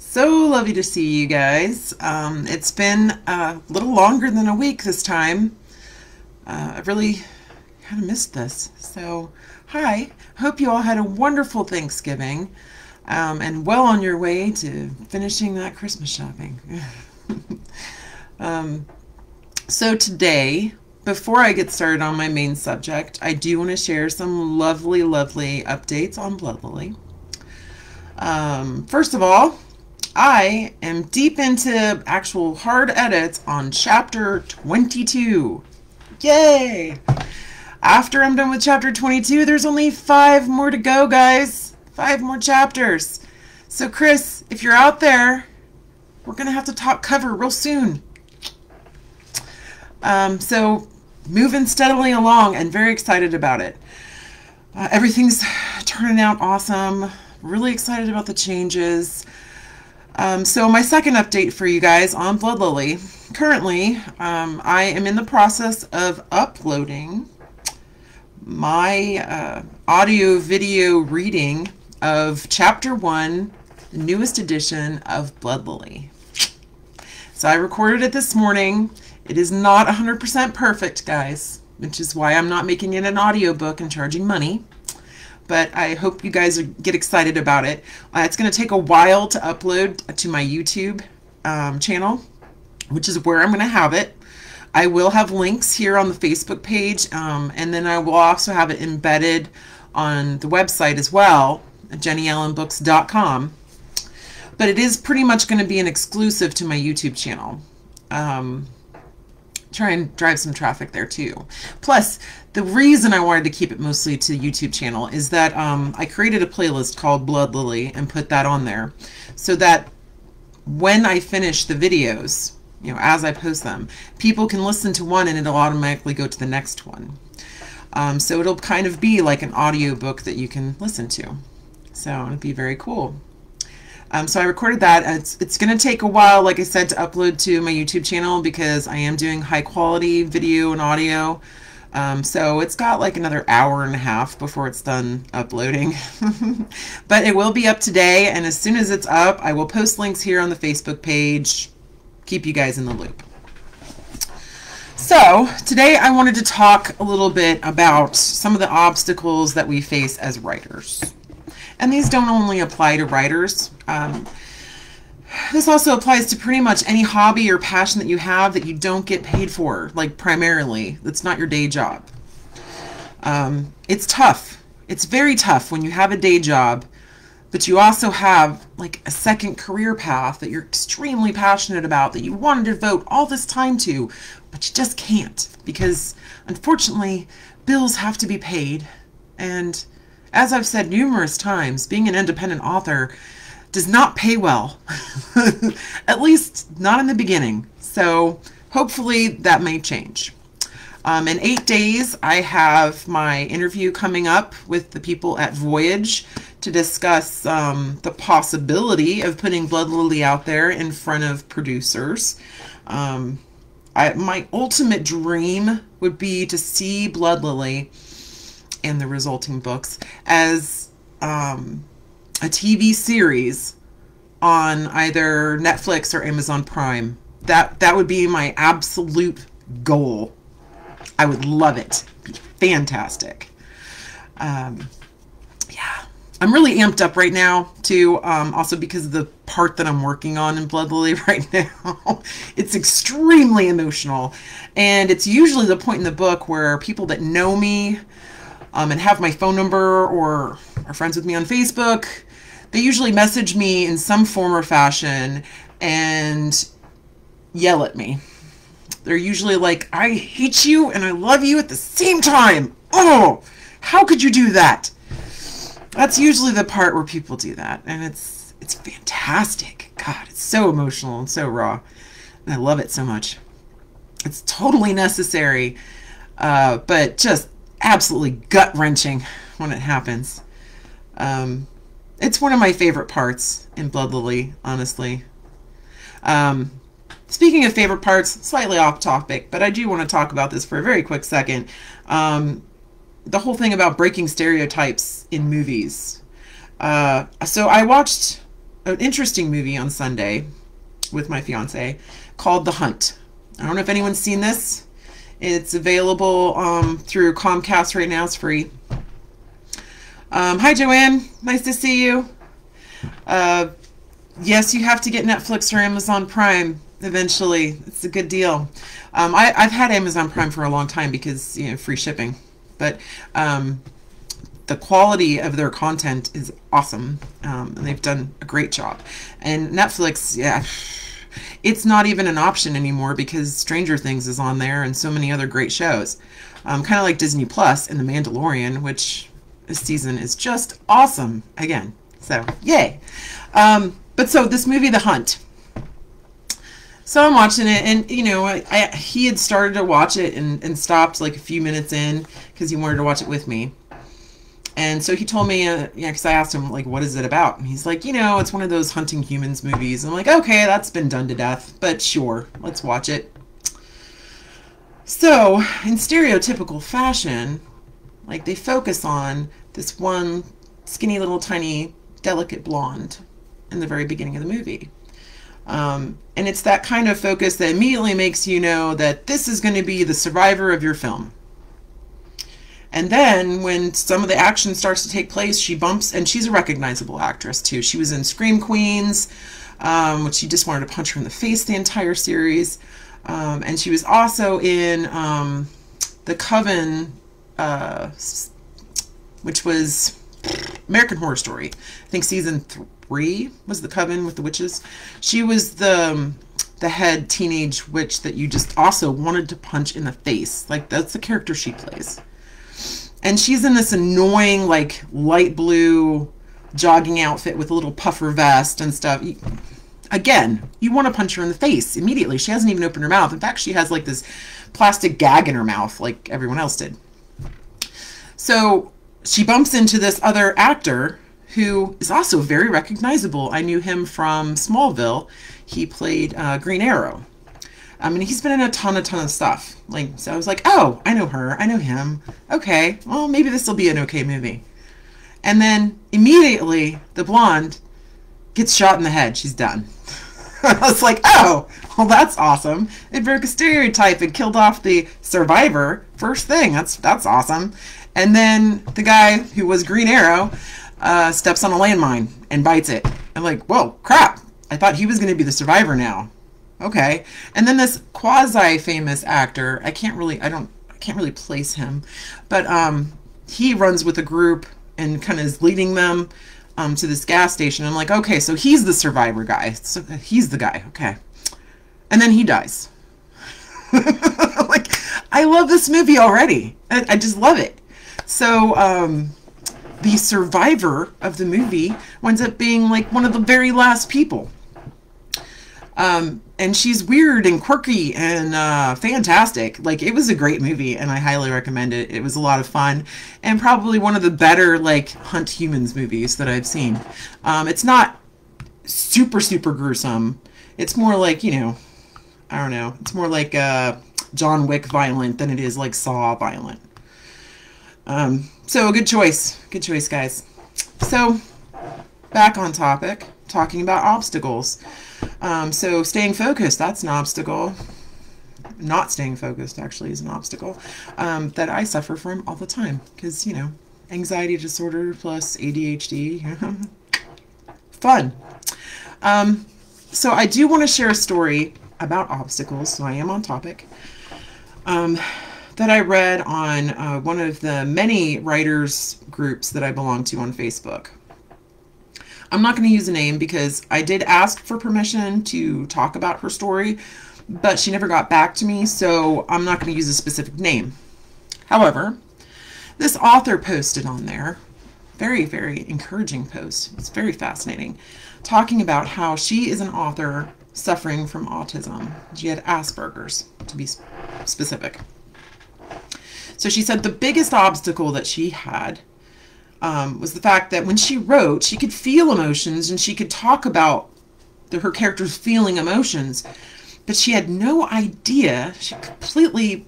So lovely to see you guys. It's been a little longer than a week this time. I really kind of missed this. So, hi. Hope you all had a wonderful Thanksgiving and well on your way to finishing that Christmas shopping. So today, before I get started on my main subject, I do want to share some lovely updates on Bloodlily. First of all, I am deep into actual hard edits on chapter 22. Yay! After I'm done with chapter 22, there's only 5 more to go, guys. 5 more chapters. So Chris, if you're out there, we're going to have to talk cover real soon. So moving steadily along and very excited about it. Everything's turning out awesome. Really excited about the changes. So my second update for you guys on Bloodlily. Currently, I am in the process of uploading my audio video reading of chapter 1, the newest edition of Bloodlily. So I recorded it this morning. It is not 100% perfect, guys, which is why I'm not making it an audiobook and charging money. But I hope you guys get excited about it. It's going to take a while to upload to my YouTube channel, which is where I'm going to have it. I will have links here on the Facebook page, and then I will also have it embedded on the website as well, JennyEllenBooks.com. But it is pretty much going to be an exclusive to my YouTube channel. Try and drive some traffic there too. Plus, the reason I wanted to keep it mostly to the YouTube channel is that I created a playlist called Bloodlily and put that on there so that when I finish the videos, you know, as I post them, people can listen to one and it'll automatically go to the next one. So it'll kind of be like an audiobook that you can listen to. So it'll be very cool. So I recorded that. It's going to take a while, like I said, to upload to my YouTube channel because I am doing high quality video and audio. So it's got like another hour and a half before it's done uploading. But it will be up today, and as soon as it's up, I will post links here on the Facebook page. Keep you guys in the loop. So today I wanted to talk a little bit about some of the obstacles that we face as writers. And these don't only apply to writers. This also applies to pretty much any hobby or passion that you have that you don't get paid for, like primarily. That's not your day job. It's tough. It's very tough when you have a day job, but you also have like a second career path that you're extremely passionate about, that you wanted to devote all this time to, but you just can't because, unfortunately, bills have to be paid. And as I've said numerous times, being an independent author does not pay well, at least not in the beginning. So hopefully that may change. In 8 days, I have my interview coming up with the people at Voyage to discuss the possibility of putting Bloodlily out there in front of producers. My ultimate dream would be to see Bloodlily and the resulting books as a TV series on either Netflix or Amazon Prime. That would be my absolute goal. I would love it. It'd be fantastic. Yeah, I'm really amped up right now too. Also because of the part that I'm working on in Bloodlily right now. It's extremely emotional, and it's usually the point in the book where people that know me and have my phone number or are friends with me on Facebook, they usually message me in some form or fashion and yell at me. They're usually like, I hate you and I love you at the same time. Oh, how could you do that? That's usually the part where people do that. And it's fantastic. God, it's so emotional and so raw. And I love it so much. It's totally necessary, but just absolutely gut-wrenching when it happens. It's one of my favorite parts in Bloodlily, honestly. Speaking of favorite parts, slightly off topic, but I do want to talk about this for a very quick second. The whole thing about breaking stereotypes in movies. So I watched an interesting movie on Sunday with my fiance called The Hunt. I don't know if anyone's seen this. It's available through Comcast right now. It's free. Hi, Joanne. Nice to see you. Yes, you have to get Netflix or Amazon Prime eventually. It's a good deal. I've had Amazon Prime for a long time because, free shipping. But the quality of their content is awesome. And they've done a great job. And Netflix, yeah, it's not even an option anymore because Stranger Things is on there and so many other great shows. Kind of like Disney Plus and The Mandalorian, which this season is just awesome again. So, yay. But so this movie, The Hunt. So I'm watching it, and he had started to watch it and stopped like a few minutes in because he wanted to watch it with me. And so he told me, because I asked him, like, what is it about? And he's like, it's one of those hunting humans movies. And I'm like, okay, that's been done to death, but sure, let's watch it. So in stereotypical fashion, like, they focus on this one skinny little tiny delicate blonde in the very beginning of the movie. And it's that kind of focus that immediately makes you know that this is going to be the survivor of your film. And then when some of the action starts to take place, she bumps, and she's a recognizable actress too. She was in Scream Queens, which you just wanted to punch her in the face the entire series. And she was also in The Coven, which was American Horror Story. I think season 3 was The Coven with the witches. She was the head teenage witch that you just also wanted to punch in the face. Like, that's the character she plays. And she's in this annoying, like, light blue jogging outfit with a little puffer vest and stuff. Again, you want to punch her in the face immediately. She hasn't even opened her mouth. In fact, she has like this plastic gag in her mouth like everyone else did. So she bumps into this other actor who is also very recognizable. I knew him from Smallville. He played Green Arrow. And he's been in a ton of stuff. So I was like, oh, I know her. I know him. Okay, well, maybe this will be an okay movie. And then immediately, the blonde gets shot in the head. She's done. I was like, oh, well, that's awesome. It broke a stereotype and killed off the survivor. First thing. That's awesome. And then the guy who was Green Arrow steps on a landmine and bites it. I'm like, whoa, crap. I thought he was going to be the survivor now. Okay. And then this quasi-famous actor, I can't really place him, but he runs with a group and kind of is leading them to this gas station. I'm like, okay, so he's the survivor guy. So he's the guy. Okay. And then he dies. Like, I love this movie already. I just love it. So the survivor of the movie winds up being like one of the very last people. And she's weird and quirky and fantastic. Like, it was a great movie, and I highly recommend it. It was a lot of fun, and probably one of the better, like, hunt humans movies that I've seen. It's not super gruesome. It's more like, I don't know. It's more like John Wick violent than it is like Saw violent. So, good choice. Good choice, guys. So, back on topic, talking about obstacles. So staying focused, that's an obstacle. Not staying focused actually is an obstacle that I suffer from all the time because, anxiety disorder plus ADHD. Fun. So I do want to share a story about obstacles, so I am on topic, that I read on one of the many writers groups that I belong to on Facebook. I'm not going to use a name because I did ask for permission to talk about her story, but she never got back to me, so I'm not going to use a specific name. However, this author posted on there, very, very encouraging post. It's very fascinating, talking about how she is an author suffering from autism. She had Asperger's, to be specific. So she said the biggest obstacle that she had was the fact that when she wrote, she could feel emotions and she could talk about her characters feeling emotions, but she had no idea, she completely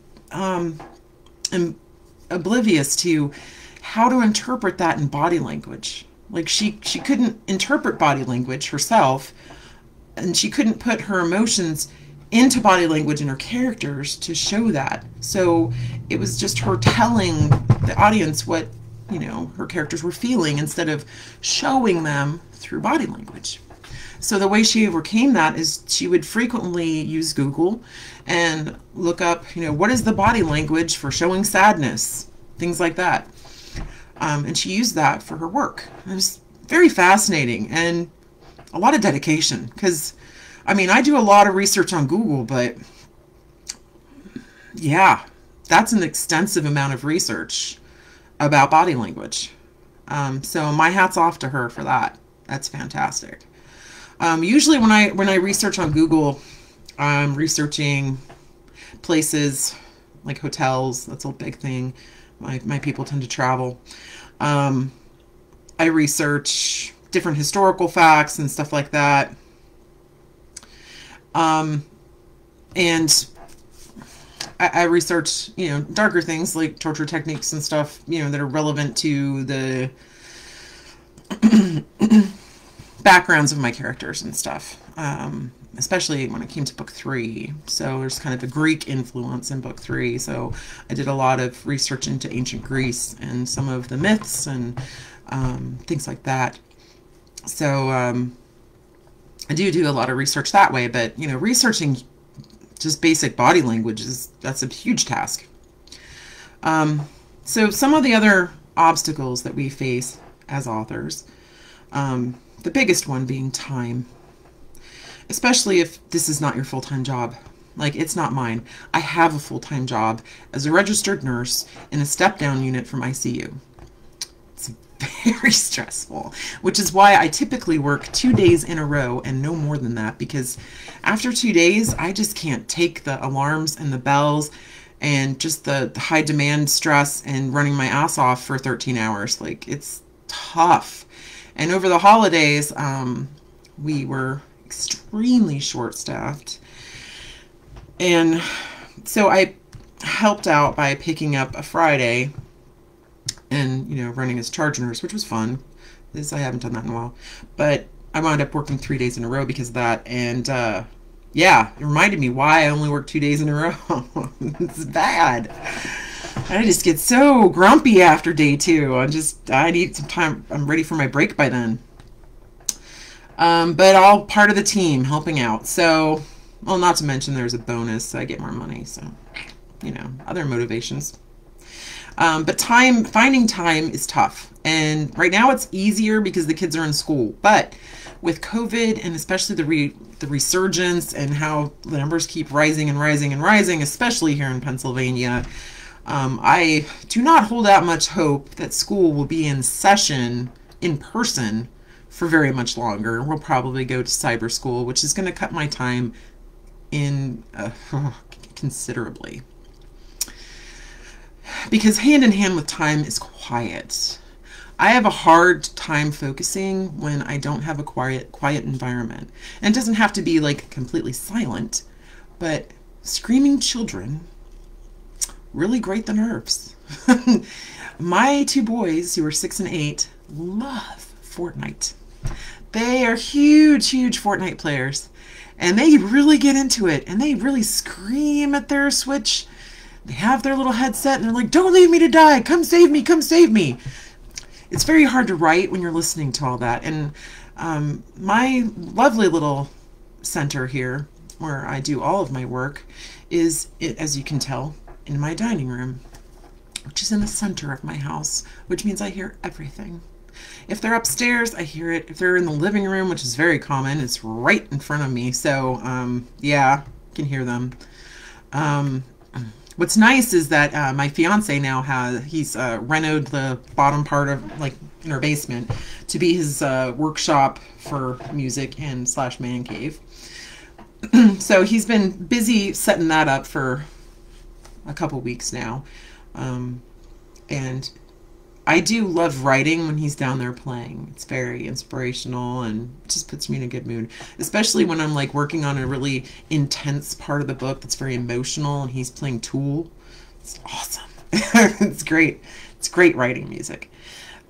oblivious to how to interpret that in body language. Like she couldn't interpret body language herself, and she couldn't put her emotions into body language in her characters to show that. So it was just her telling the audience what, you know, her characters were feeling instead of showing them through body language. So the way she overcame that is she would frequently use Google and look up, you know, what is the body language for showing sadness, things like that. And she used that for her work. It was very fascinating and a lot of dedication, because, I mean, I do a lot of research on Google, but yeah, that's an extensive amount of research about body language. So my hat's off to her for that. That's fantastic. Usually when I research on Google, I'm researching places like hotels. That's a big thing. My people tend to travel. I research different historical facts and stuff like that. And I research, you know, darker things like torture techniques and stuff, you know, that are relevant to the backgrounds of my characters and stuff, especially when it came to book 3. So there's kind of a Greek influence in book 3. So I did a lot of research into ancient Greece and some of the myths and things like that. So I do a lot of research that way, but, you know, researching just basic body language that's a huge task. So some of the other obstacles that we face as authors, the biggest one being time, especially if this is not your full-time job. Like, it's not mine. I have a full-time job as a registered nurse in a step-down unit from ICU. It's very stressful, which is why I typically work 2 days in a row and no more than that, because after 2 days, I just can't take the alarms and the bells and just the high demand stress and running my ass off for 13 hours. Like, it's tough. And over the holidays, we were extremely short-staffed. And so I helped out by picking up a Friday and, you know, running as charge nurse, which was fun. I haven't done that in a while. But I wound up working 3 days in a row because of that. And, yeah, it reminded me why I only work 2 days in a row. It's bad. I just get so grumpy after day 2. I need some time. I'm ready for my break by then. But all part of the team helping out. So, well, not to mention there's a bonus, so I get more money. So, you know, other motivations. But finding time is tough. And right now it's easier because the kids are in school. But with COVID and especially the resurgence and how the numbers keep rising and rising and rising, especially here in Pennsylvania, I do not hold out much hope that school will be in session in person for very much longer. We'll probably go to cyber school, which is going to cut my time in considerably. Because hand in hand with time is quiet. I have a hard time focusing when I don't have a quiet environment. And it doesn't have to be like completely silent, but screaming children really grate the nerves. My 2 boys, who are 6 and 8, love Fortnite. They are huge Fortnite players, and they really get into it, and they really scream at their Switch. They have their little headset, and they're like, "Don't leave me to die! Come save me! Come save me!" It's very hard to write when you're listening to all that. And my lovely little center here, where I do all of my work, is, as you can tell, in my dining room, which is in the center of my house, which means I hear everything. If they're upstairs, I hear it. If they're in the living room, which is very common, it's right in front of me. So, yeah, I can hear them. What's nice is that my fiance now he's renoed the bottom part of, like, in our basement to be his workshop for music and / man cave. So he's been busy setting that up for a couple weeks now. And I do love writing when he's down there playing. It's very inspirational and just puts me in a good mood, especially when I'm like working on a really intense part of the book that's very emotional and he's playing Tool. It's awesome. It's great. It's great writing music.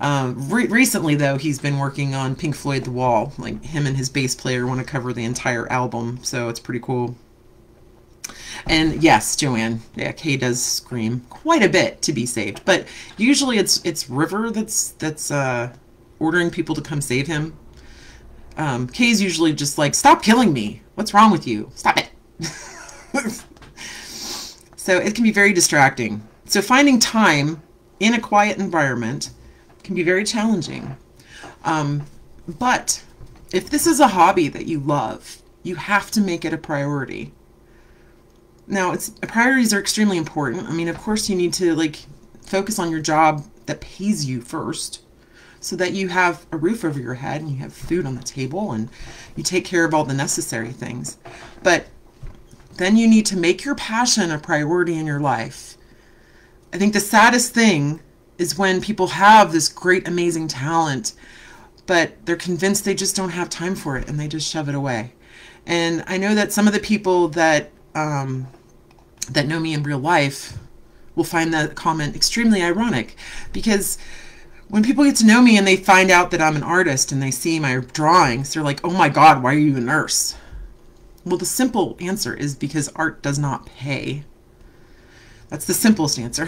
Recently, though, he's been working on Pink Floyd The Wall. Like, him and his bass player want to cover the entire album, so it's pretty cool. And yes, Joanne, yeah, Kay does scream quite a bit to be saved, but usually it's River that's ordering people to come save him. Kay's usually just like, stop killing me. What's wrong with you? Stop it. So it can be very distracting. So finding time in a quiet environment can be very challenging. But if this is a hobby that you love, you have to make it a priority. Now, priorities are extremely important. I mean, of course, you need to like focus on your job that pays you first, so that you have a roof over your head and you have food on the table and you take care of all the necessary things. But then you need to make your passion a priority in your life. I think the saddest thing is when people have this great, amazing talent, but they're convinced they just don't have time for it and they just shove it away. And I know that some of the people that that know me in real life will find that comment extremely ironic, because when people get to know me and they find out that I'm an artist and they see my drawings, they're like, oh my God, why are you a nurse? Well, the simple answer is because art does not pay. That's the simplest answer.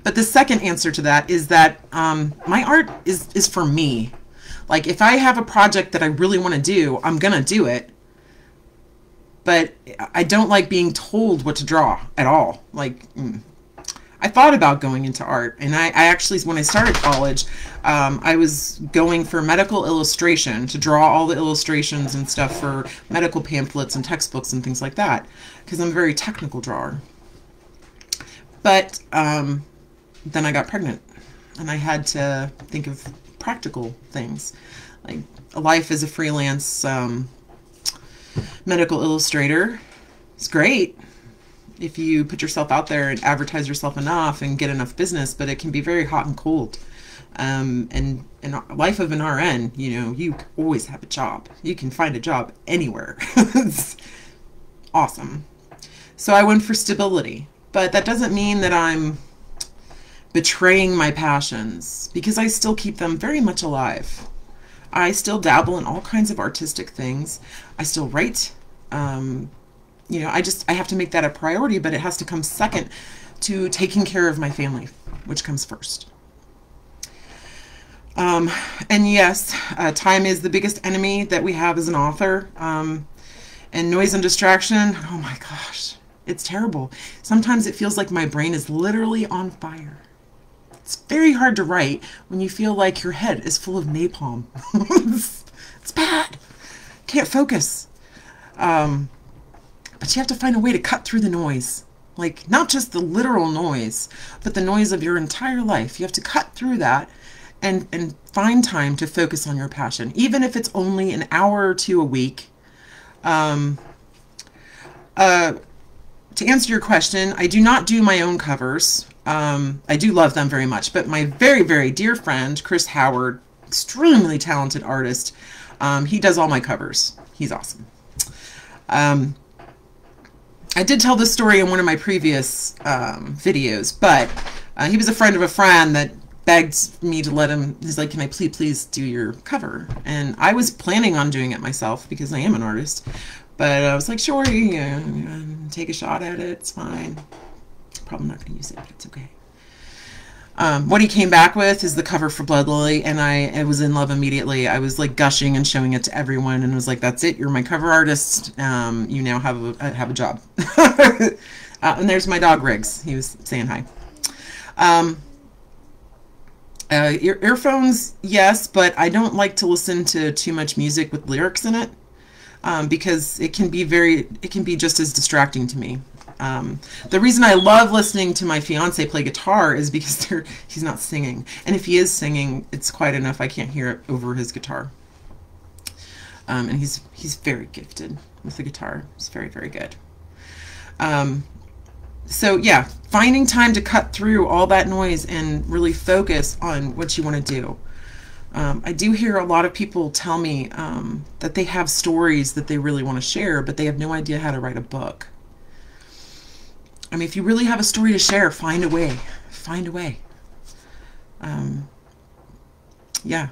But the second answer to that is that my art is for me. Like, if I have a project that I really want to do, I'm going to do it. But I don't like being told what to draw at all. Like, I thought about going into art, and I actually, when I started college, I was going for medical illustration to draw all the illustrations and stuff for medical pamphlets and textbooks and things like that, because I'm a very technical drawer. But then I got pregnant, and I had to think of practical things, like a life as a freelance medical illustrator. It's great if you put yourself out there and advertise yourself enough and get enough business, but it can be very hot and cold. And in life of an RN, you know, you always have a job. You can find a job anywhere. It's awesome. So I went for stability, but that doesn't mean that I'm betraying my passions, because I still keep them very much alive. I still dabble in all kinds of artistic things. I still write. You know, I have to make that a priority, but it has to come second to taking care of my family, which comes first. And yes, time is the biggest enemy that we have as an author. And noise and distraction, oh my gosh, it's terrible. Sometimes it feels like my brain is literally on fire. It's very hard to write when you feel like your head is full of napalm. It's bad. Can't focus. But you have to find a way to cut through the noise. Like, not just the literal noise, but the noise of your entire life. You have to cut through that and find time to focus on your passion, even if it's only an hour or two a week. To answer your question, I do not do my own covers. I do love them very much, but my very, very dear friend, Chris Howard, extremely talented artist, he does all my covers. He's awesome. I did tell this story in one of my previous videos, but he was a friend of a friend that begged me to let him. He's like, can I please do your cover? And I was planning on doing it myself because I am an artist, but I was like, sure, take a shot at it. It's fine. Probably not going to use it, but it's okay. What he came back with is the cover for Blood Lily, and I was in love immediately. I was like gushing and showing it to everyone, and was like, "That's it. You're my cover artist. You now have a job." And there's my dog Riggs. He was saying hi. Earphones, yes, but I don't like to listen to too much music with lyrics in it, because it can be just as distracting to me. The reason I love listening to my fiance play guitar is because he's not singing. And if he is singing, it's quiet enough I can't hear it over his guitar. And he's very gifted with the guitar. He's very, very good. So yeah, finding time to cut through all that noise and really focus on what you want to do. I do hear a lot of people tell me that they have stories that they really want to share, but they have no idea how to write a book. I mean, if you really have a story to share, find a way. Find a way. Yeah.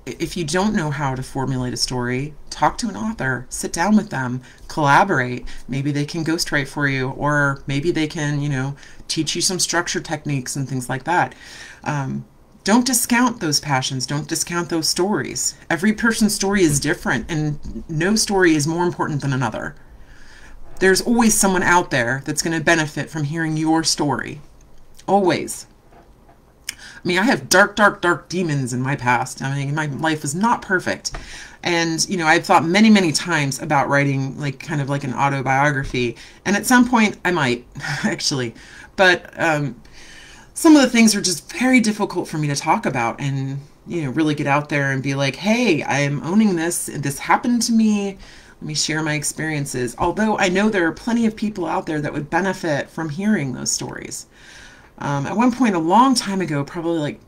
If you don't know how to formulate a story, talk to an author, sit down with them, collaborate. Maybe they can ghostwrite for you, or maybe they can, teach you some structure techniques and things like that. Don't discount those passions. Don't discount those stories. Every person's story is different, and no story is more important than another. There's always someone out there that's going to benefit from hearing your story. Always. I mean, I have dark, dark, dark demons in my past. I mean, my life was not perfect. And, I've thought many, many times about writing kind of like an autobiography. And at some point I might, actually. But some of the things are just very difficult for me to talk about and, really get out there and be like, hey, I am owning this. This happened to me. Let me share my experiences. Although I know there are plenty of people out there that would benefit from hearing those stories. At one point, a long time ago, probably like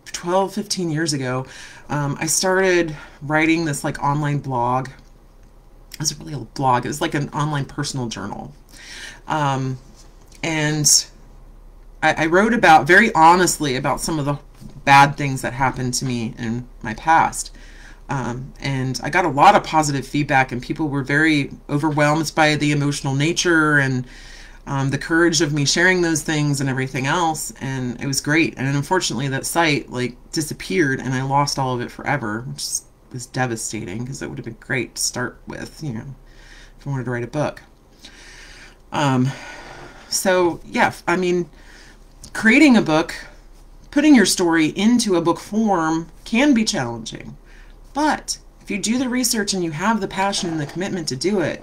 12, 15 years ago, I started writing this online blog. It was really a blog. It was like an online personal journal. And I wrote very honestly about some of the bad things that happened to me in my past. And I got a lot of positive feedback, and people were very overwhelmed by the emotional nature and the courage of me sharing those things and everything else. And it was great. And unfortunately that site disappeared, and I lost all of it forever, which was devastating, because it would have been great to start with, if I wanted to write a book. So yeah, I mean, creating a book, putting your story into a book form can be challenging. But if you do the research and you have the passion and the commitment to do it,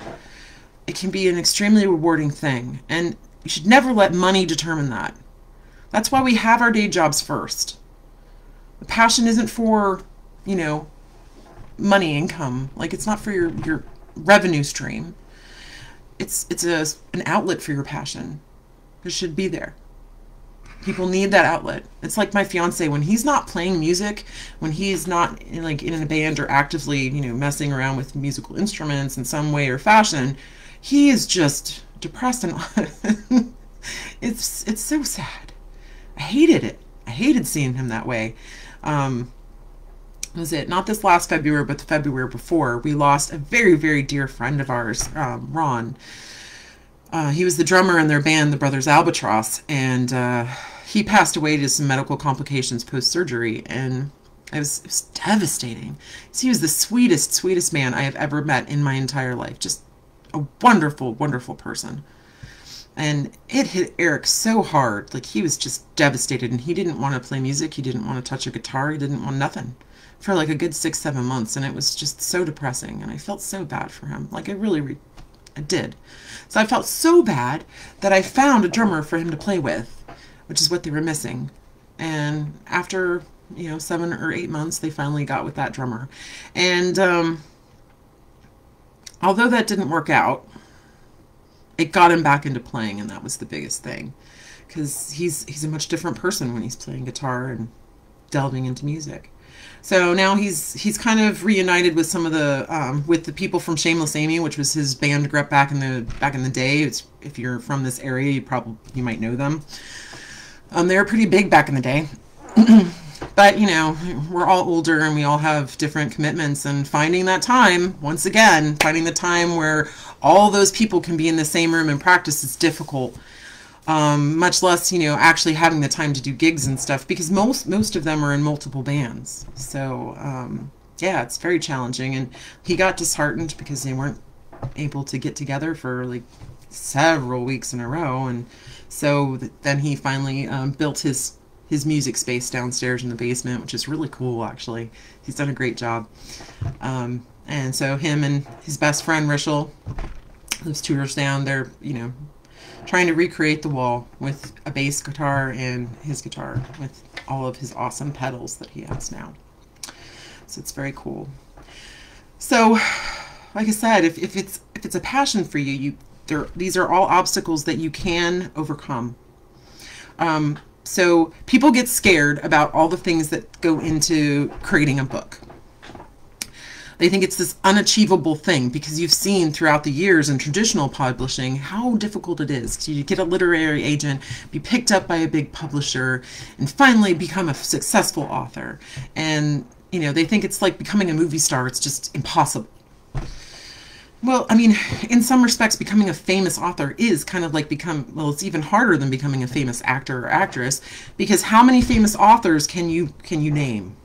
it can be an extremely rewarding thing. And you should never let money determine that. That's why we have our day jobs first. The passion isn't for, money income. It's not for your revenue stream. It's an outlet for your passion. It should be there. People need that outlet. It's like my fiance, when he's not playing music, when he's not in a band or actively, messing around with musical instruments in some way or fashion, he is just depressed, and it's so sad. I hated it. I hated seeing him that way. Was it not this last February, but the February before, we lost a very, very dear friend of ours, Ron. He was the drummer in their band, the Brothers Albatross, and he passed away to some medical complications post-surgery, and it was devastating. So he was the sweetest, sweetest man I have ever met in my entire life. Just a wonderful, wonderful person. And it hit Eric so hard. He was just devastated, and he didn't want to play music. He didn't want to touch a guitar. He didn't want nothing for a good 6-7 months. And it was just so depressing. And I felt so bad for him. I did. So I felt so bad that I found a drummer for him to play with, which is what they were missing. And after, 7 or 8 months, they finally got with that drummer. And although that didn't work out, it got him back into playing, and that was the biggest thing, because he's a much different person when he's playing guitar and delving into music. So now he's kind of reunited with some of the people from Shameless Amy, which was his band group back in the day. If you're from this area, you might know them. They were pretty big back in the day. But, we're all older, and we all have different commitments, and finding that time, once again, finding the time where all those people can be in the same room and practice is difficult. Much less, actually having the time to do gigs and stuff, because most of them are in multiple bands. So, yeah, it's very challenging. And he got disheartened because they weren't able to get together for several weeks in a row. And so then he finally built his music space downstairs in the basement, which is really cool, actually. He's done a great job. And so him and his best friend, Rishel, lives 2 doors down, they're, trying to recreate the wall with a bass guitar and his guitar with all of his awesome pedals that he has now. So it's very cool. So, like I said, if it's a passion for you, these are all obstacles that you can overcome. So people get scared about all the things that go into creating a book. They think it's this unachievable thing because you've seen throughout the years in traditional publishing how difficult it is to get a literary agent, be picked up by a big publisher, and finally become a successful author. And, you know, they think it's like becoming a movie star. It's just impossible. Well, I mean, in some respects, becoming a famous author is kind of like well, it's even harder than becoming a famous actor or actress, because how many famous authors can you name?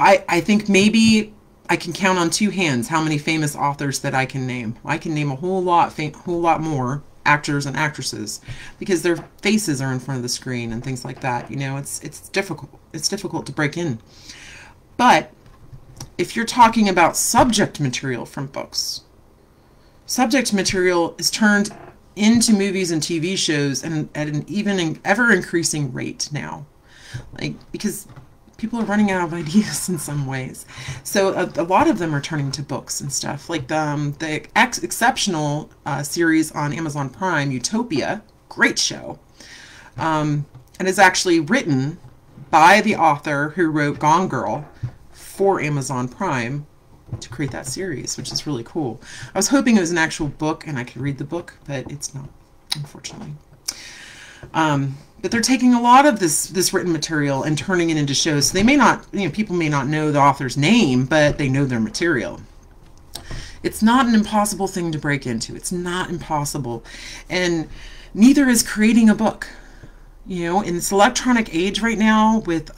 I think maybe I can count on two hands how many famous authors that I can name. I can name a whole lot more actors and actresses because their faces are in front of the screen and things like that. You know, it's difficult. It's difficult to break in. But if you're talking about subject material from books, subject material is turned into movies and TV shows and at an even ever increasing rate now. Like, because people are running out of ideas in some ways. So a lot of them are turning to books and stuff. Like the exceptional series on Amazon Prime, Utopia, great show. And is actually written by the author who wrote Gone Girl for Amazon Prime to create that series, which is really cool. I was hoping it was an actual book and I could read the book, but it's not, unfortunately. But they're taking a lot of this written material and turning it into shows. So they may not, you know, people may not know the author's name, but they know their material. It's not an impossible thing to break into. It's not impossible. And neither is creating a book. You know, in this electronic age right now with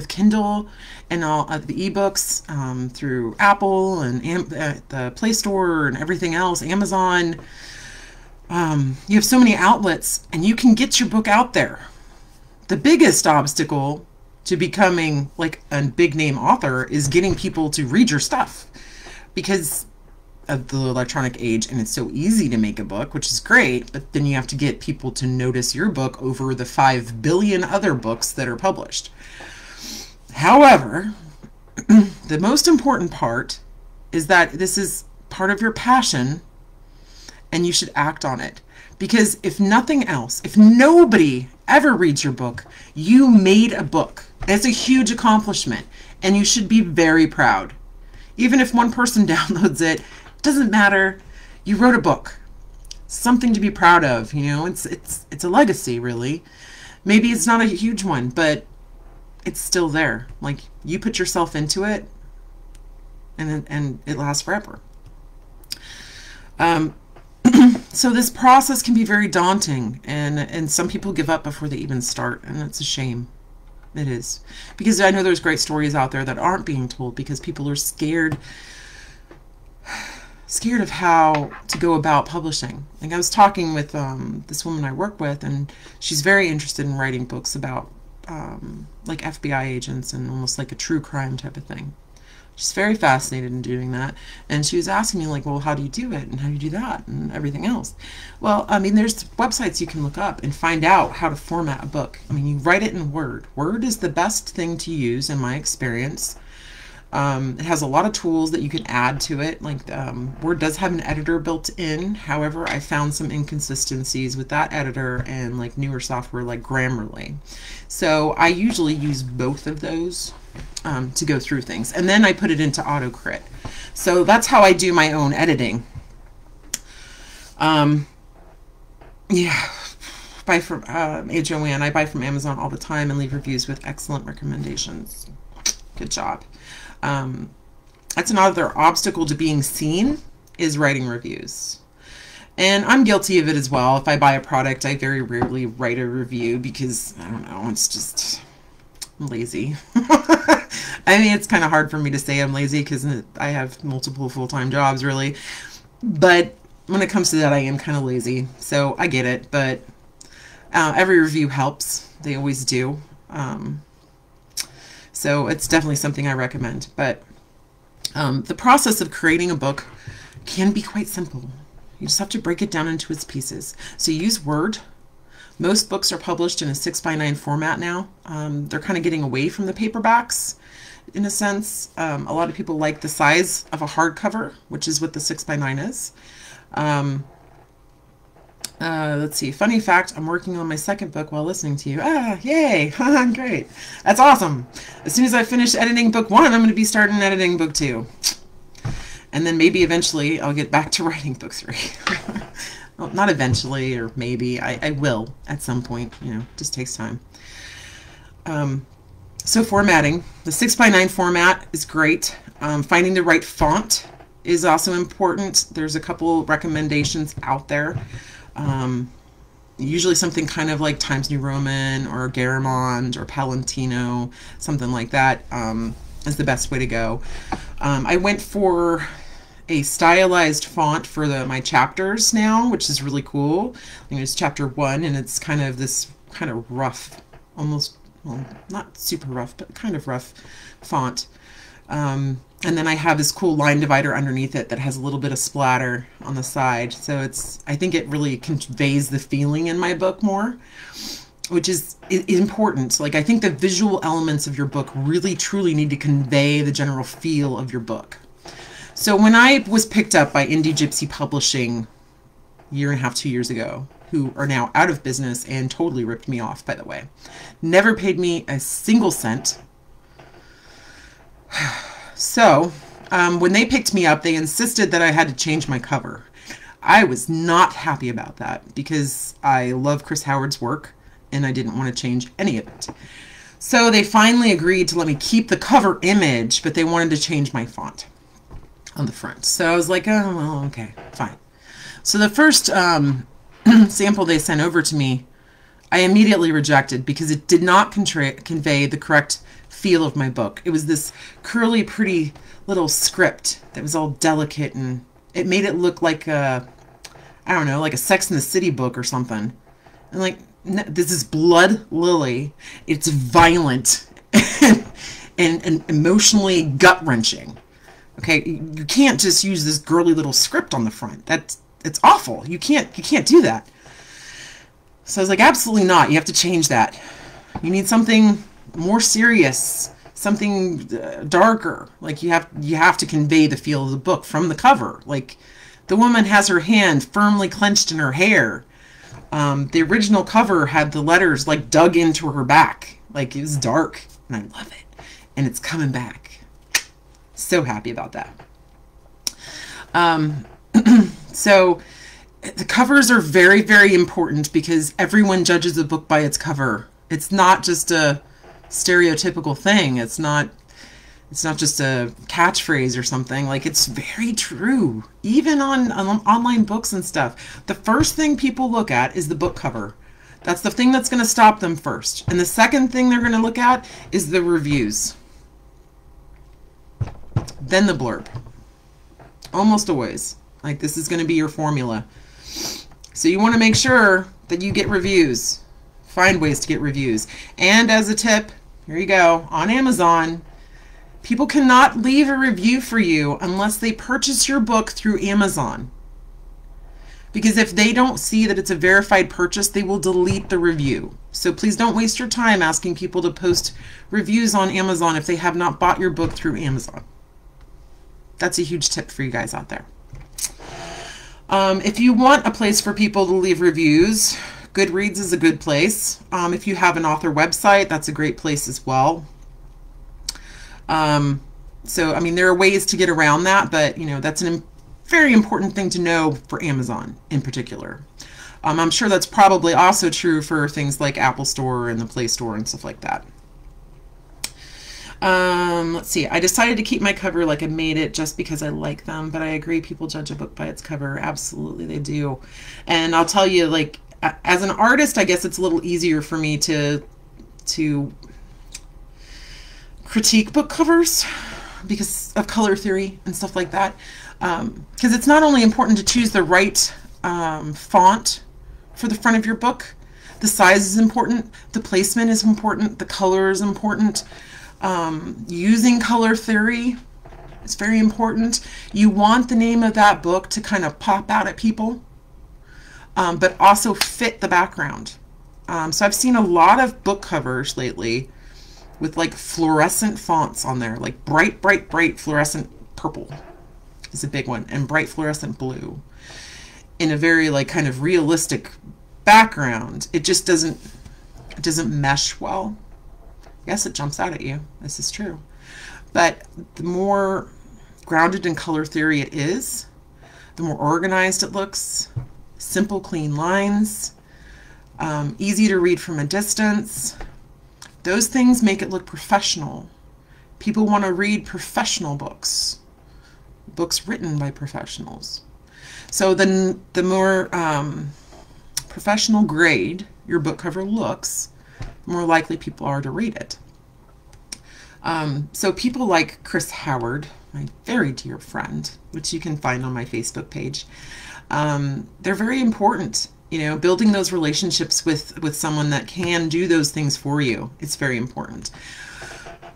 Kindle and all of the ebooks through Apple and the Play Store and everything else, Amazon, you have so many outlets and you can get your book out there. The biggest obstacle to becoming like a big name author is getting people to read your stuff because of the electronic age, and it's so easy to make a book, which is great, but then you have to get people to notice your book over the 5 billion other books that are published. However, the most important part is that this is part of your passion and you should act on it. Because if nothing else, if nobody ever reads your book, you made a book. That's a huge accomplishment and you should be very proud. Even if one person downloads it, doesn't matter. You wrote a book. Something to be proud of, you know. It's a legacy, really. Maybe it's not a huge one, but it's still there. Like, you put yourself into it and it lasts forever. So this process can be very daunting, and some people give up before they even start, and it's a shame. It is. Because I know there's great stories out there that aren't being told because people are scared of how to go about publishing. Like, I was talking with this woman I work with, and she's very interested in writing books about like FBI agents and almost like a true crime type of thing. She's very fascinated in doing that, and she was asking me, like, well, how do you do it and how do you do that and everything else? Well, I mean, there's websites you can look up and find out how to format a book. I mean, you write it in Word. Word is the best thing to use in my experience. It has a lot of tools that you can add to it. Like, Word does have an editor built in. However, I found some inconsistencies with that editor and like newer software like Grammarly. So I usually use both of those to go through things. And then I put it into AutoCrit. So that's how I do my own editing. Yeah. Buy from Joanne. I buy from Amazon all the time and leave reviews with excellent recommendations. Good job. That's another obstacle to being seen, is writing reviews. And I'm guilty of it as well. If I buy a product, I very rarely write a review because, I don't know, it's just, I'm lazy. I mean, it's kind of hard for me to say I'm lazy because I have multiple full-time jobs, really. But when it comes to that, I am kind of lazy. So I get it, but every review helps. They always do. So it's definitely something I recommend. But the process of creating a book can be quite simple. You just have to break it down into its pieces. So you use Word. Most books are published in a 6:9 format now. They're kind of getting away from the paperbacks in a sense. A lot of people like the size of a hardcover, which is what the 6:9 is. Let's see. Funny fact, I'm working on my second book while listening to you. Ah, yay. Great. That's awesome. As soon as I finish editing book 1, I'm going to be starting editing book 2. And then maybe eventually I'll get back to writing book 3. Well, not eventually, or maybe. I will at some point. You know, just takes time. So formatting. The 6x9 format is great. Finding the right font is also important. There's a couple recommendations out there. Usually something kind of like Times New Roman or Garamond or Palantino, something like that, is the best way to go. I went for a stylized font for my chapters now, which is really cool. I think it's chapter 1, and it's kind of this kind of rough, almost, well, not super rough, but kind of rough font. And then I have this cool line divider underneath it that has a little bit of splatter on the side. So I think it really conveys the feeling in my book more, which is important. Like, I think the visual elements of your book really truly need to convey the general feel of your book. So when I was picked up by Indie Gypsy Publishing a year and a half, 2 years ago, who are now out of business and totally ripped me off, by the way, never paid me a single cent. So, when they picked me up, they insisted that I had to change my cover. I was not happy about that because I love Chris Howard's work and I didn't want to change any of it. So they finally agreed to let me keep the cover image, but they wanted to change my font on the front. So I was like, oh, well, okay, fine. So the first sample they sent over to me, I immediately rejected because it did not convey the correct feel of my book. It was this curly, pretty little script that was all delicate, and it made it look like a, I don't know, like a Sex and the City book or something. And like, this is Blood Lily. It's violent and emotionally gut-wrenching. Okay, you can't just use this girly little script on the front. It's awful. You can't do that. So I was like, absolutely not. You have to change that. You need something more serious, something darker. Like you have to convey the feel of the book from the cover. Like the woman has her hand firmly clenched in her hair. The original cover had the letters like dug into her back. Like it was dark, and I love it. And it's coming back. So happy about that. So the covers are very, very important because everyone judges a book by its cover. It's not just a stereotypical thing. It's not just a catchphrase or something. Like, it's very true. Even on online books and stuff. The first thing people look at is the book cover. That's the thing that's going to stop them first. And the second thing they're going to look at is the reviews. Then the blurb. Almost always. Like, this is going to be your formula. So you want to make sure that you get reviews. Find ways to get reviews. And as a tip, here you go, on Amazon, people cannot leave a review for you unless they purchase your book through Amazon. Because if they don't see that it's a verified purchase, they will delete the review. So please don't waste your time asking people to post reviews on Amazon if they have not bought your book through Amazon. That's a huge tip for you guys out there. If you want a place for people to leave reviews, Goodreads is a good place. If you have an author website, that's a great place as well. So, I mean, there are ways to get around that, but, you know, that's a very important thing to know for Amazon in particular. I'm sure that's probably also true for things like Apple Store and the Play Store and stuff like that. Let's see. I decided to keep my cover like I made it just because I like them, but I agree people judge a book by its cover. Absolutely, they do. And I'll tell you, like, as an artist, I guess it's a little easier for me to critique book covers because of color theory and stuff like that. Because it's not only important to choose the right font for the front of your book, the size is important, the placement is important, the color is important. Using color theory is very important. You want the name of that book to kind of pop out at people, but also fit the background. So I've seen a lot of book covers lately with like fluorescent fonts on there, like bright, bright, bright fluorescent purple is a big one, and bright fluorescent blue. in a very like kind of realistic background, it just doesn't mesh well. Yes, it jumps out at you. This is true. But the more grounded in color theory it is, the more organized it looks. Simple, clean lines, easy to read from a distance. Those things make it look professional. People want to read professional books, books written by professionals. So then the more professional grade your book cover looks, the more likely people are to read it. So people like Chris Howard, my very dear friend, which you can find on my Facebook page, they're very important. You know, building those relationships with someone that can do those things for you. It's very important.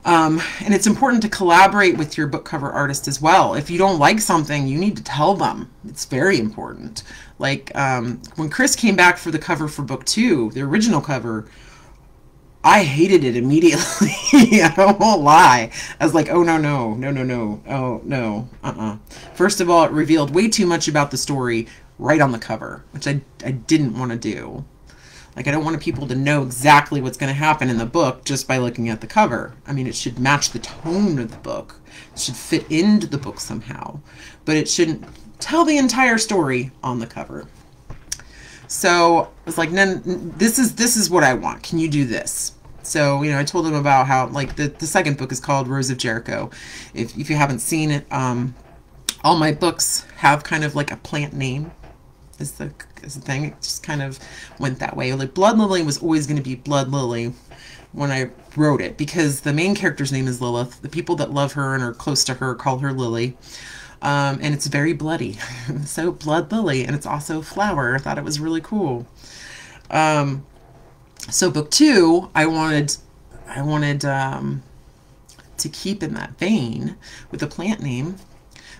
And it's important to collaborate with your book cover artist as well. If you don't like something, you need to tell them. It's very important. Like when Chris came back for the cover for book 2, the original cover, I hated it immediately. I won't lie. I was like, oh, no. Oh, no. First of all, it revealed way too much about the story right on the cover, which I didn't want to do. Like, I don't want people to know exactly what's going to happen in the book just by looking at the cover. I mean, it should match the tone of the book. It should fit into the book somehow. But it shouldn't tell the entire story on the cover. So I was like, this is what I want. Can you do this? So, you know, I told him about how, like, the second book is called Rose of Jericho. If you haven't seen it, all my books have kind of like a plant name is the thing. It just kind of went that way. Like, Blood Lily was always going to be Blood Lily when I wrote it, because the main character's name is Lilith. The people that love her and are close to her call her Lily. And it's very bloody. So Blood Lily, and it's also a flower. I thought it was really cool. So book 2, I wanted to keep in that vein with a plant name.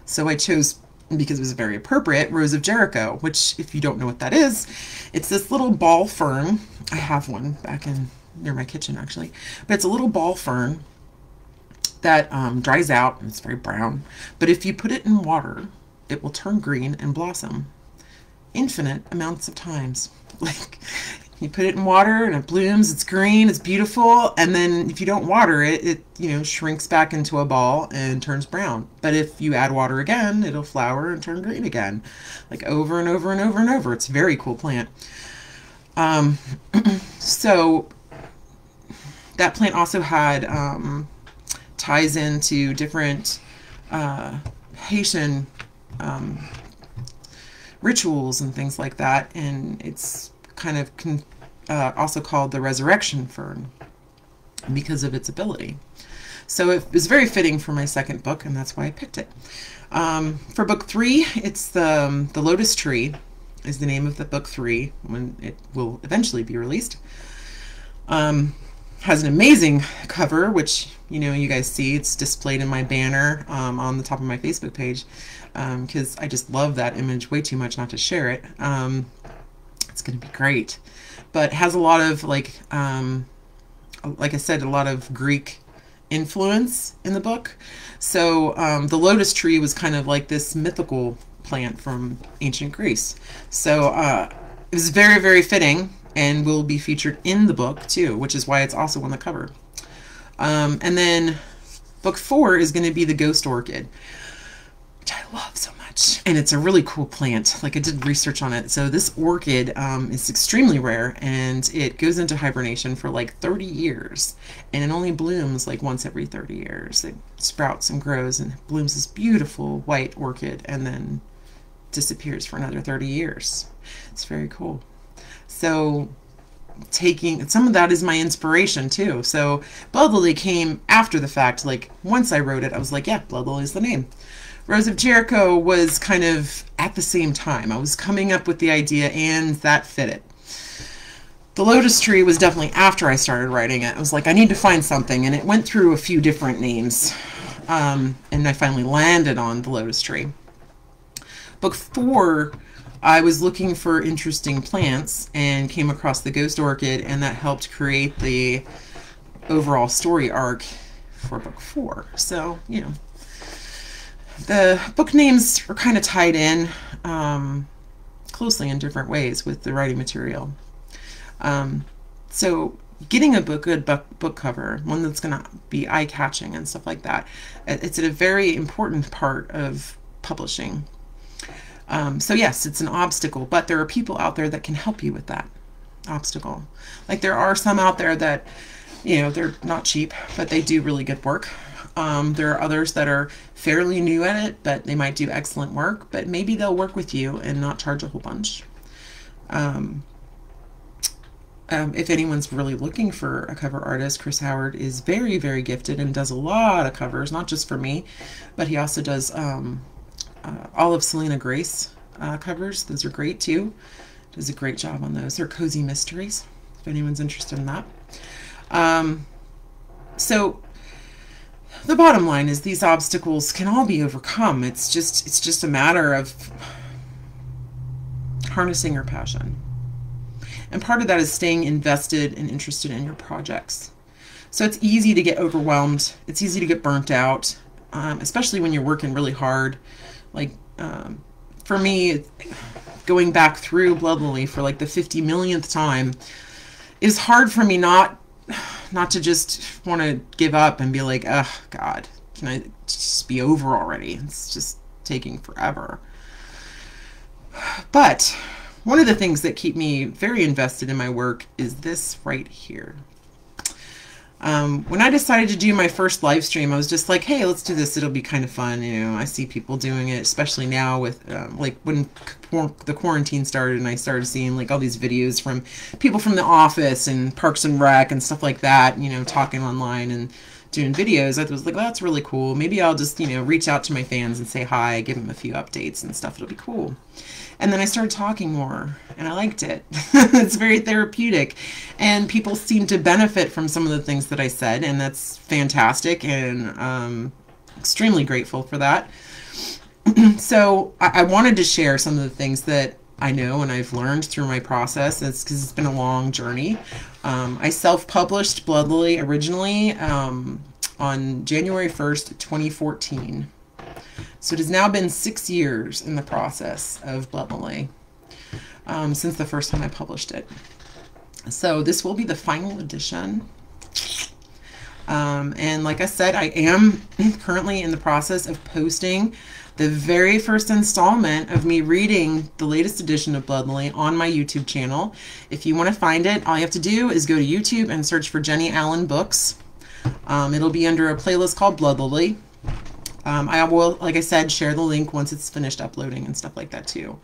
So I chose, because it was very appropriate, Rose of Jericho, which, if you don't know what that is, it's this little ball fern. I have one back near my kitchen, actually. But it's a little ball fern that dries out, and it's very brown. But if you put it in water, it will turn green and blossom infinite amounts of times. Like, you put it in water and it blooms, it's green, it's beautiful, and then if you don't water it, it, you know, shrinks back into a ball and turns brown. But if you add water again, it'll flower and turn green again, like over and over and over and over. It's a very cool plant. So that plant also had ties into different Haitian rituals and things like that, and it's kind of also called the resurrection fern because of its ability. So it was very fitting for my second book, and that's why I picked it. For book 3, it's the Lotus Tree is the name of the book 3 when it will eventually be released. Has an amazing cover, which, you know, you guys see. It's displayed in my banner on the top of my Facebook page, because I just love that image way too much not to share it. It's going to be great. But it has a lot of, like I said, a lot of Greek influence in the book. So the lotus tree was kind of like this mythical plant from ancient Greece. So it was very, very fitting, and will be featured in the book too, which is why it's also on the cover. And then book 4 is going to be the Ghost Orchid, which I love so much. And it's a really cool plant. Like, I did research on it. So this orchid is extremely rare, and it goes into hibernation for like 30 years. And it only blooms like once every 30 years. It sprouts and grows and blooms this beautiful white orchid, and then disappears for another 30 years. It's very cool. So taking some of that is my inspiration too. So Blood Lily came after the fact. Like, once I wrote it, I was like, yeah, Blood Lily is the name. Rose of Jericho was kind of at the same time. I was coming up with the idea, and that fit it. The Lotus Tree was definitely after I started writing it. I was like, I need to find something, and it went through a few different names, and I finally landed on the Lotus Tree. Book 4, I was looking for interesting plants and came across the Ghost Orchid, and that helped create the overall story arc for book 4. So, you know, the book names are kind of tied in closely in different ways with the writing material. So getting a good book cover, one that's going to be eye-catching and stuff like that, it's a very important part of publishing. So yes, it's an obstacle, but there are people out there that can help you with that obstacle. Like there are some out there that, you know, they're not cheap, but they do really good work. There are others that are fairly new at it, but they might do excellent work, but maybe they'll work with you and not charge a whole bunch. If anyone's really looking for a cover artist, Chris Howard is very, very gifted and does a lot of covers, not just for me, but he also does all of Selena Grace covers. Those are great too. Does a great job on those. They're cozy mysteries, if anyone's interested in that. So the bottom line is these obstacles can all be overcome. It's just a matter of harnessing your passion. And part of that is staying invested and interested in your projects. So it's easy to get overwhelmed. It's easy to get burnt out, especially when you're working really hard. Like for me, going back through Blood Lily for like the 50 millionth time, it's hard for me not to just want to give up and be like, oh God, can I just be over already? It's just taking forever. But one of the things that keep me very invested in my work is this right here. When I decided to do my first live stream, I was just like, hey, let's do this. It'll be kind of fun. You know, I see people doing it, especially now with like when the quarantine started and I started seeing like all these videos from people from The Office and Parks and Rec and stuff like that, you know, talking online and doing videos. I was like, well, that's really cool. Maybe I'll just, you know, reach out to my fans and say hi, give them a few updates and stuff. It'll be cool. And then I started talking more and I liked it. It's very therapeutic and people seem to benefit from some of the things that I said, and that's fantastic, and extremely grateful for that. So I wanted to share some of the things that I know and I've learned through my process. It's because it's been a long journey. I self-published Blood Lily originally on January 1st, 2014. So it has now been 6 years in the process of Blood Lily since the first time I published it. So this will be the final edition. And like I said, I am currently in the process of posting the very first installment of me reading the latest edition of Blood Lily on my YouTube channel. If you want to find it, all you have to do is go to YouTube and search for Jenny Allen Books. It'll be under a playlist called Blood Lily. I will, like I said, share the link once it's finished uploading and stuff like that too.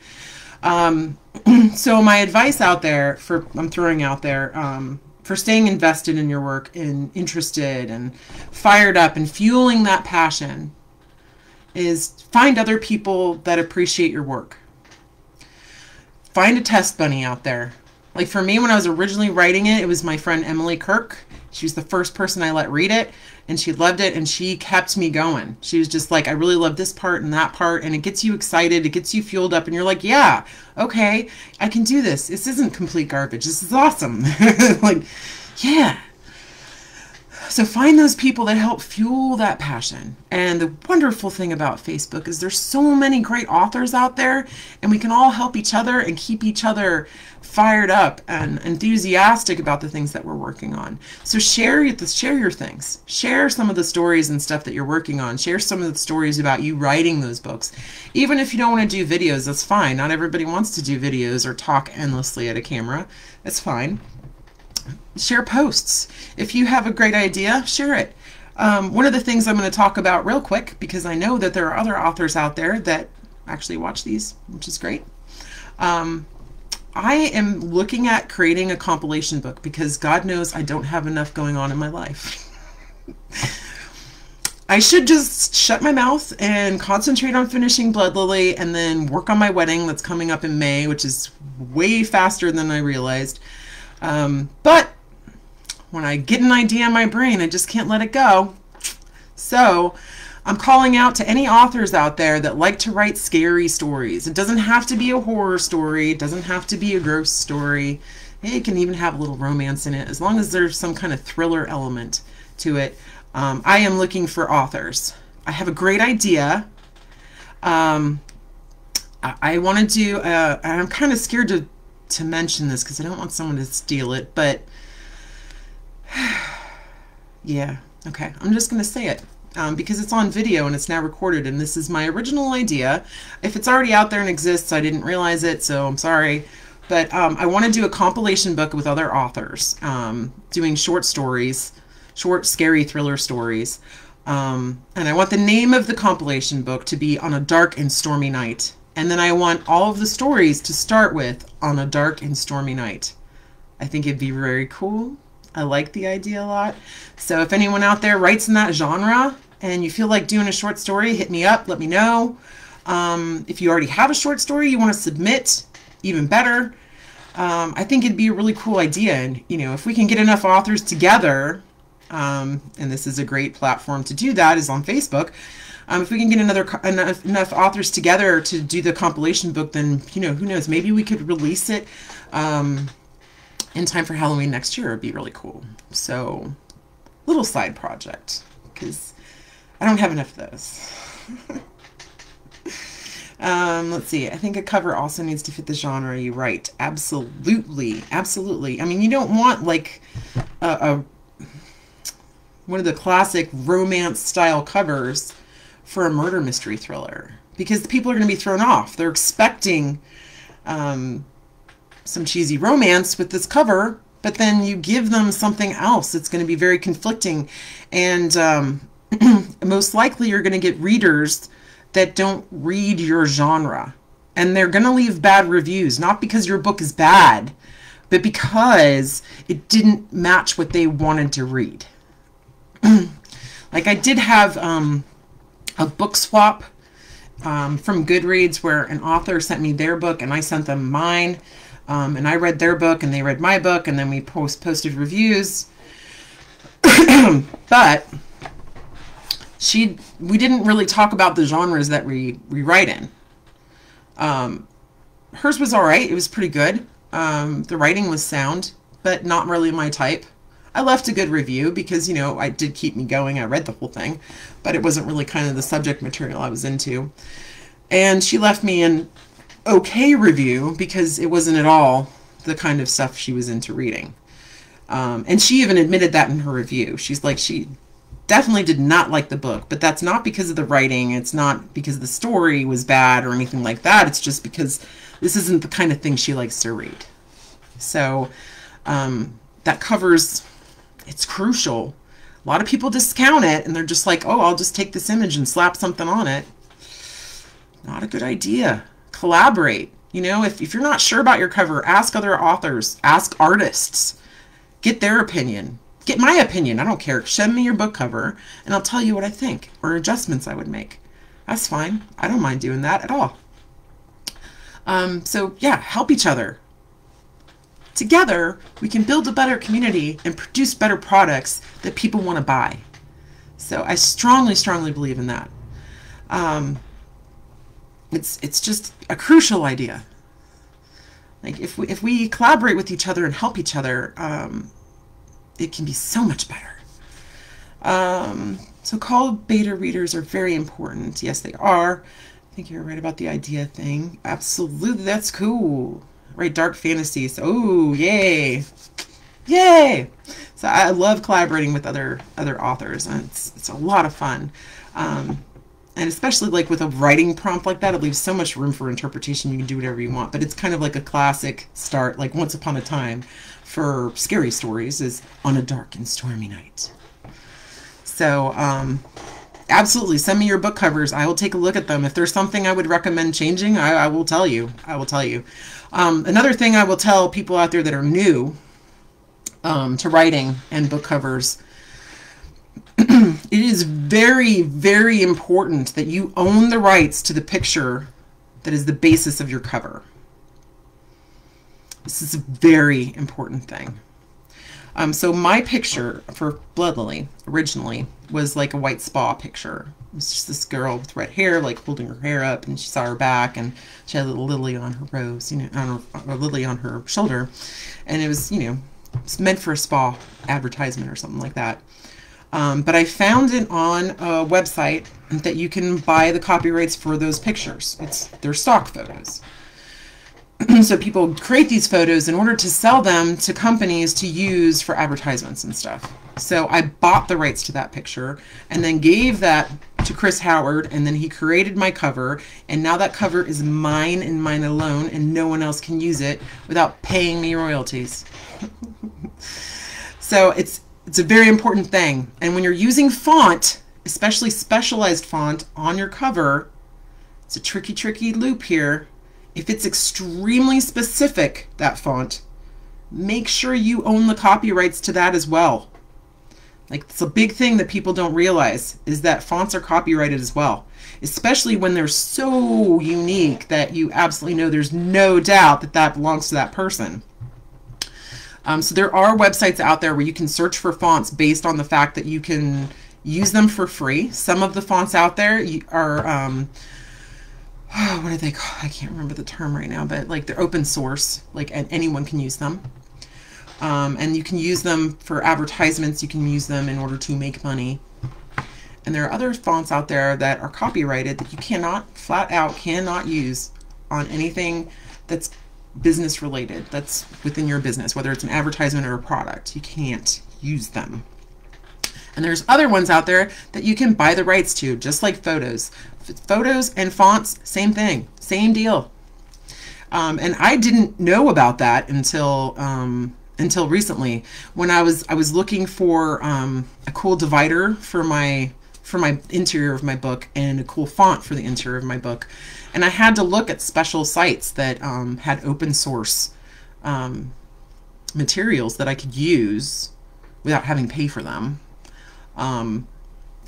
So my advice out there I'm throwing out there, for staying invested in your work and interested and fired up and fueling that passion is find other people that appreciate your work. Find a test bunny out there. Like for me, when I was originally writing it, it was my friend Emily Kirk. She was the first person I let read it, and she loved it, and she kept me going. She was just like, I really love this part and that part, and it gets you excited, it gets you fueled up, and you're like, yeah, okay, I can do this. This isn't complete garbage. This is awesome. Like, yeah. So find those people that help fuel that passion. And the wonderful thing about Facebook is there's so many great authors out there, and we can all help each other and keep each other fired up and enthusiastic about the things that we're working on. So share your things. Share some of the stories and stuff that you're working on. Share some of the stories about you writing those books. Even if you don't want to do videos, that's fine. Not everybody wants to do videos or talk endlessly at a camera. That's fine. Share posts. If you have a great idea, share it. One of the things I'm going to talk about real quick, because I know that there are other authors out there that actually watch these, which is great. I am looking at creating a compilation book because God knows I don't have enough going on in my life. I should just shut my mouth and concentrate on finishing Blood Lily and then work on my wedding that's coming up in May, which is way faster than I realized. But when I get an idea in my brain, I just can't let it go. So I'm calling out to any authors out there that like to write scary stories. It doesn't have to be a horror story. It doesn't have to be a gross story. It can even have a little romance in it, as long as there's some kind of thriller element to it. I am looking for authors. I have a great idea. I want to do, I'm kind of scared to mention this because I don't want someone to steal it, but yeah, okay, I'm just going to say it. Because it's on video and it's now recorded, and this is my original idea. If it's already out there and exists, I didn't realize it, so I'm sorry. But I want to do a compilation book with other authors, doing short stories, short scary thriller stories. And I want the name of the compilation book to be On a Dark and Stormy Night. And then I want all of the stories to start with On a Dark and Stormy Night. I think it'd be very cool. I like the idea a lot. So if anyone out there writes in that genre and you feel like doing a short story, hit me up, let me know. If you already have a short story you want to submit, even better. I think it'd be a really cool idea. And, you know, if we can get enough authors together, and this is a great platform to do that, is on Facebook. If we can get enough authors together to do the compilation book, then, you know, who knows, maybe we could release it in time for Halloween next year. It'd be really cool. So, little side project, because I don't have enough of those. Let's see. I think a cover also needs to fit the genre. You're right. Absolutely. Absolutely. I mean, you don't want like one of the classic romance style covers for a murder mystery thriller, because people are going to be thrown off. They're expecting some cheesy romance with this cover, but then you give them something else. It's going to be very conflicting, and most likely you're going to get readers that don't read your genre, and they're going to leave bad reviews, not because your book is bad, but because it didn't match what they wanted to read. Like I did have a book swap from Goodreads where an author sent me their book and I sent them mine, and I read their book and they read my book, and then we posted reviews. But we didn't really talk about the genres that we write in. Hers was all right. It was pretty good. The writing was sound, but not really my type. I left a good review because, you know, it did keep me going. I read the whole thing, but it wasn't really kind of the subject material I was into. And she left me an okay review because it wasn't at all the kind of stuff she was into reading. And she even admitted that in her review. She's like, she definitely did not like the book, but that's not because of the writing. It's not because the story was bad or anything like that. It's just because this isn't the kind of thing she likes to read. So that covers, it's crucial. A lot of people discount it and they're just like, oh, I'll just take this image and slap something on it. Not a good idea. Collaborate. You know, if you're not sure about your cover, ask other authors, ask artists, get their opinion. Get my opinion. I don't care. Send me your book cover and I'll tell you what I think or adjustments I would make. That's fine. I don't mind doing that at all. So yeah, help each other. Together, we can build a better community and produce better products that people want to buy. So I strongly, strongly believe in that. It's just a crucial idea. Like if we collaborate with each other and help each other, it can be so much better. So called beta readers are very important. Yes, they are. I think you're right about the idea thing. Absolutely, that's cool. Right, dark fantasy. So, oh, yay. Yay! So I love collaborating with other authors, and it's a lot of fun. And especially like with a writing prompt like that, it leaves so much room for interpretation. You can do whatever you want, but it's kind of like a classic start, like Once Upon a Time for scary stories is On a Dark and Stormy Night. So absolutely, send me your book covers. I will take a look at them. If there's something I would recommend changing, I will tell you. I will tell you. Another thing I will tell people out there that are new to writing and book covers, it is very, very important that you own the rights to the picture that is the basis of your cover. This is a very important thing. So my picture for Blood Lily originally was like a white spa picture. It was just this girl with red hair, like holding her hair up, and she saw her back, and she had a little lily on her rose, you know, a lily on her shoulder, and it was, you know, it's meant for a spa advertisement or something like that. But I found it on a website that you can buy the copyrights for those pictures. They're stock photos. So people create these photos in order to sell them to companies to use for advertisements and stuff. So I bought the rights to that picture and then gave that to Chris Howard, and then he created my cover, and now that cover is mine and mine alone, and no one else can use it without paying me royalties. So it's a very important thing. And when you're using font, especially specialized font on your cover, it's a tricky loop here. If it's extremely specific, that font, make sure you own the copyrights to that as well. Like, it's a big thing that people don't realize, is that fonts are copyrighted as well, especially when they're so unique that you absolutely know there's no doubt that that belongs to that person. So there are websites out there where you can search for fonts based on the fact that you can use them for free. Some of the fonts out there are, what are they called? I can't remember the term right now, but like they're open source, like, and anyone can use them. And you can use them for advertisements. You can use them in order to make money. And there are other fonts out there that are copyrighted that you cannot, flat out cannot use on anything that's business related, that's within your business, whether it's an advertisement or a product. You can't use them. And there's other ones out there that you can buy the rights to, just like photos. Photos and fonts, same thing, same deal. And I didn't know about that until recently, when I was looking for a cool divider for my interior of my book and a cool font for the interior of my book. And I had to look at special sites that had open source materials that I could use without having to pay for them.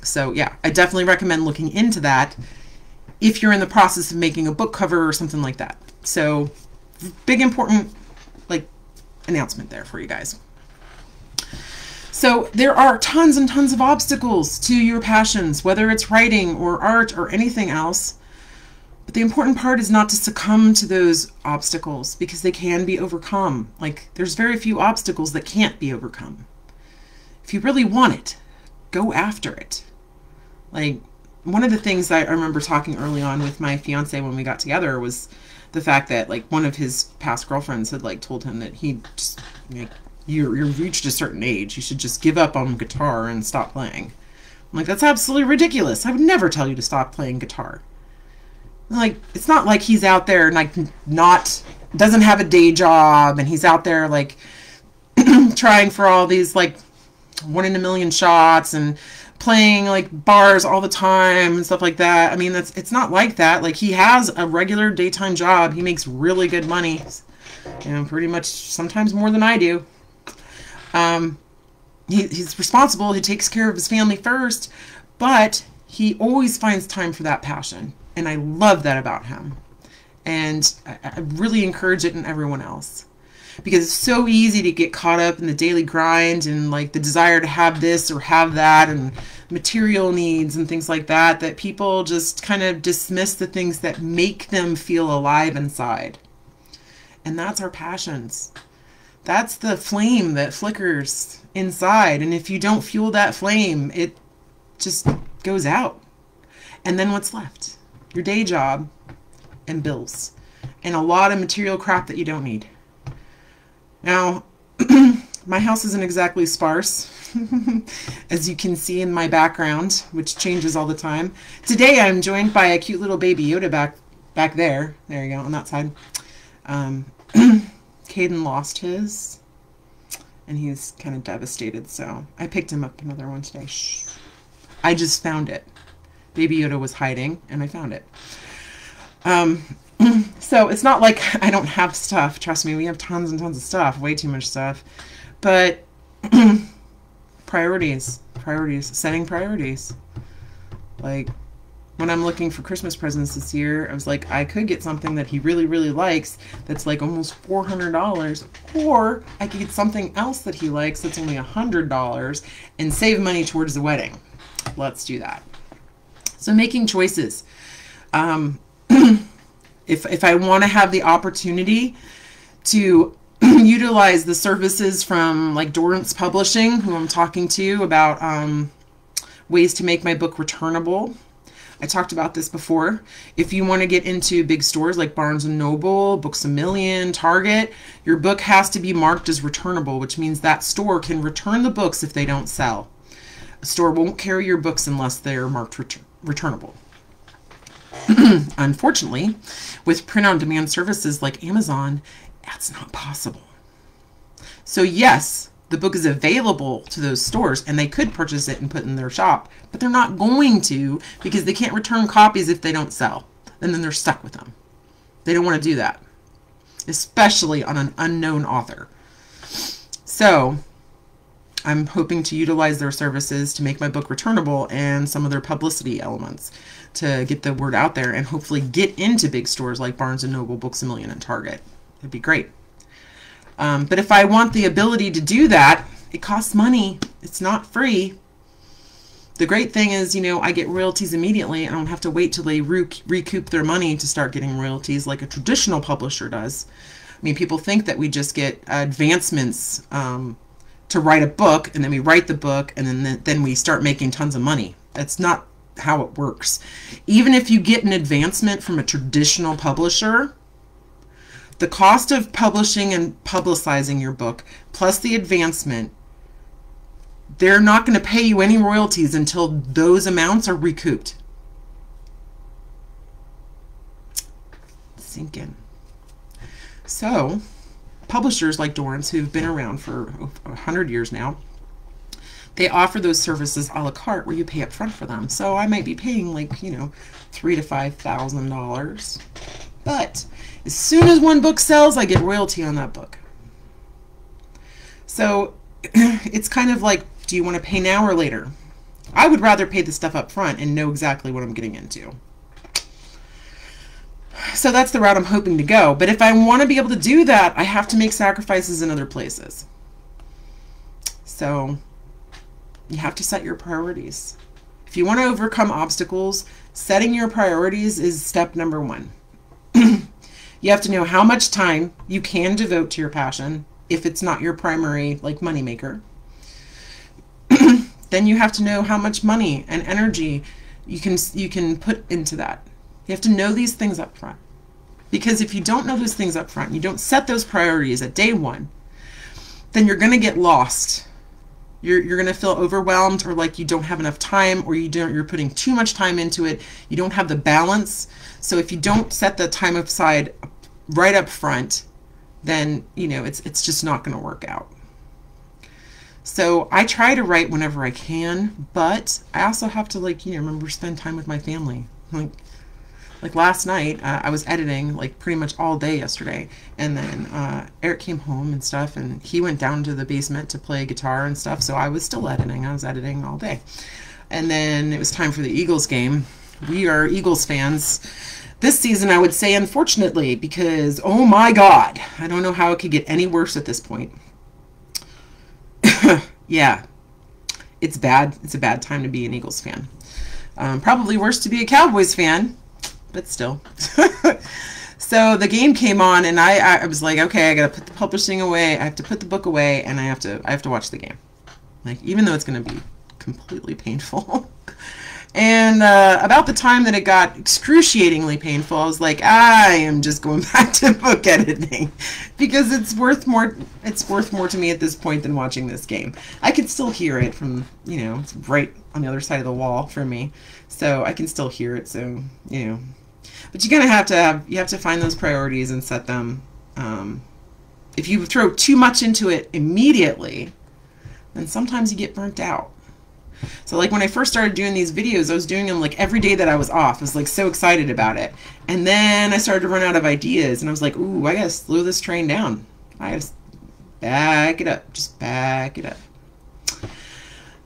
So yeah, I definitely recommend looking into that if you're in the process of making a book cover or something like that. So big important like announcement there for you guys. So there are tons and tons of obstacles to your passions, whether it's writing or art or anything else. But the important part is not to succumb to those obstacles, because they can be overcome. Like, there's very few obstacles that can't be overcome. If you really want it, go after it. Like, one of the things I remember talking early on with my fiance when we got together was the fact that, like, one of his past girlfriends had, like, told him that he just, like, you've reached a certain age, you should just give up on guitar and stop playing. I'm like, that's absolutely ridiculous. I would never tell you to stop playing guitar. Like, it's not like he's out there and, like, doesn't have a day job, and he's out there, like, trying for all these, like, 1 in a million shots and playing, like, bars all the time and stuff like that. I mean, it's not like that. Like, he has a regular daytime job. He makes really good money, you know, pretty much sometimes more than I do. He's responsible. He takes care of his family first, but he always finds time for that passion. And I love that about him. And I really encourage it in everyone else. Because it's so easy to get caught up in the daily grind and, like, the desire to have this or have that and material needs and things like that, that people just kind of dismiss the things that make them feel alive inside. And that's our passions. That's the flame that flickers inside. And if you don't fuel that flame, it just goes out. And then what's left? Your day job and bills and a lot of material crap that you don't need. Now, my house isn't exactly sparse, as you can see in my background, which changes all the time. Today I'm joined by a cute little baby Yoda back there. There you go, on that side. Caden lost his, and he's kind of devastated, so I picked him up another one today. Shh. I just found it. Baby Yoda was hiding, and I found it. So it's not like I don't have stuff. Trust me, we have tons and tons of stuff. Way too much stuff. But priorities. Setting priorities. Like, when I'm looking for Christmas presents this year, I was like, I could get something that he really, really likes that's like almost $400. Or I could get something else that he likes that's only $100 and save money towards the wedding. Let's do that. So making choices. If I want to have the opportunity to utilize the services from like Dorrance Publishing, who I'm talking to about ways to make my book returnable. I talked about this before. If you want to get into big stores like Barnes & Noble, Books A Million, Target, your book has to be marked as returnable, which means that store can return the books if they don't sell. A store won't carry your books unless they're marked returnable. Unfortunately, with print-on-demand services like Amazon, that's not possible. So yes, the book is available to those stores and they could purchase it and put it in their shop, but they're not going to because they can't return copies if they don't sell. And then they're stuck with them. They don't want to do that, especially on an unknown author. So I'm hoping to utilize their services to make my book returnable and some of their publicity elements to get the word out there and hopefully get into big stores like Barnes & Noble, Books A Million, and Target. It'd be great. But if I want the ability to do that, it costs money. It's not free. The great thing is, you know, I get royalties immediately. I don't have to wait till they recoup their money to start getting royalties like a traditional publisher does. I mean, people think that we just get advancements to write a book, and then we write the book, and then we start making tons of money. That's not how it works. Even if you get an advancement from a traditional publisher, the cost of publishing and publicizing your book, plus the advancement, they're not going to pay you any royalties until those amounts are recouped. Sink in. So, publishers like Dorrance, who've been around for 100 years now, they offer those services a la carte where you pay up front for them. So I might be paying like, you know, $3,000 to $5,000. But as soon as one book sells, I get royalty on that book. So it's kind of like, do you want to pay now or later? I would rather pay the stuff up front and know exactly what I'm getting into. So that's the route I'm hoping to go. But if I want to be able to do that, I have to make sacrifices in other places. So you have to set your priorities. If you want to overcome obstacles, setting your priorities is step number one. You have to know how much time you can devote to your passion if it's not your primary like moneymaker. Then you have to know how much money and energy you can put into that. You have to know these things up front. Because if you don't know those things up front, you don't set those priorities at day one, then you're going to get lost. You're going to feel overwhelmed or like you don't have enough time, or you're putting too much time into it. You don't have the balance. So if you don't set the time aside right up front, then, you know, it's just not going to work out. So I try to write whenever I can, but I also have to, like, you know, remember, spend time with my family. Like last night, I was editing like pretty much all day yesterday, and then Eric came home and stuff, and he went down to the basement to play guitar and stuff, so I was still editing. I was editing all day. And then it was time for the Eagles game. We are Eagles fans this season, I would say, unfortunately, because, oh my God, I don't know how it could get any worse at this point. Yeah, it's bad. It's a bad time to be an Eagles fan. Probably worse to be a Cowboys fan, but still. So the game came on, and I was like, okay, I got to put the publishing away. I have to put the book away, and I have to watch the game. Like, even though it's going to be completely painful. And about the time that it got excruciatingly painful, I was like, I am just going back to book editing because it's worth more. It's worth more to me at this point than watching this game. I can still hear it from, you know, it's right on the other side of the wall from me, so I can still hear it. So, you know, but you're gonna have to find those priorities and set them. If you throw too much into it immediately, then sometimes you get burnt out. So like when I first started doing these videos, I was doing them like every day that I was off. I was like so excited about it. And then I started to run out of ideas, and I was like, ooh, I gotta slow this train down. I gotta back it up, just back it up.